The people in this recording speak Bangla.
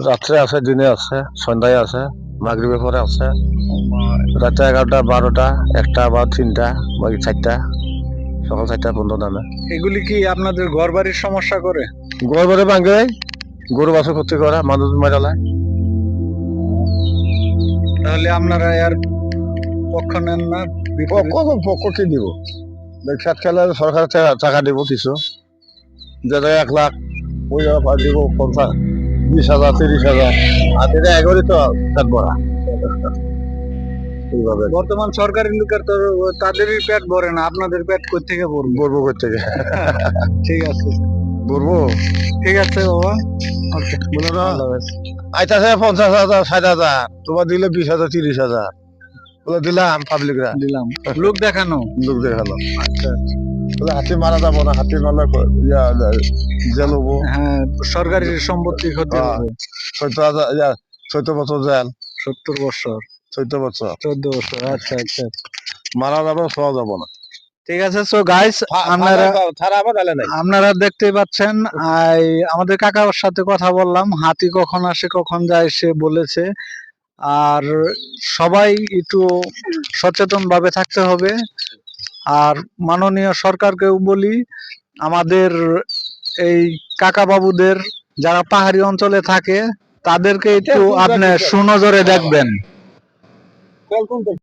রাত্রে আছে, দিনে আছে, সন্ধ্যায় আছে, মাগরিবের পরে আছে, রাতে 11টা 12টা 1টা বা 3টা বা 4টা, সকাল 4টা পর্যন্ত নামে। এগুলি কি আপনাদের ঘর বাড়ির সমস্যা করে? গড় বাড়ি ভাঙে, গরু বাছুর ক্ষতি করে, মানুষ মারা যায়। তাহলে আপনারা এর পক্ষ নেন না? পক্ষ কি দিব? খেত খেলে সরকার টাকা দিব কিছু, যেটা 1 লাখ ওই দিব 20,000 30,000, আর এটা এগোরই তো খেত ভরা এইভাবে বর্তমান সরকারি লোকের তো তাদেরই পেট ভরে না, আপনাদের পেট কই থেকে ভরবে? বলবো থেকে ঠিক আছে, বলবো। ঠিক আছে বাবা, ওকে, বলে না আল্লাহ হাফেজ। আইতাছে 50,000 60,000, তোমার দিলে 20,000 30,000, বলে দিলাম পাবলিকরা দিলাম লোক দেখানো। লোক দেখালো। আচ্ছা, বলে হাতি মারা যাবো না, হাতি মারলে জেল হবো। হ্যাঁ, সরকারি সম্পত্তি ক্ষতি হবে। 14 বছর জেল, 70 বছর, 14 বছর 14 বছর। আচ্ছা আচ্ছা, মারা যাবে, শোয়া যাবো না। ঠিক আছে। সো গাইস, আপনারা দেখতেই পাচ্ছেন, আমাদের কাকার সাথে কথা বললাম, হাতি কখন আসে কখন যায় সে বলেছে। আর সবাই একটু সচেতন ভাবে থাকতে হবে। আর মাননীয় সরকারকেও বলি, আমাদের এই কাকা বাবুদের যারা পাহাড়ি অঞ্চলে থাকে তাদেরকে একটু আপনি সুনজরে দেখবেন।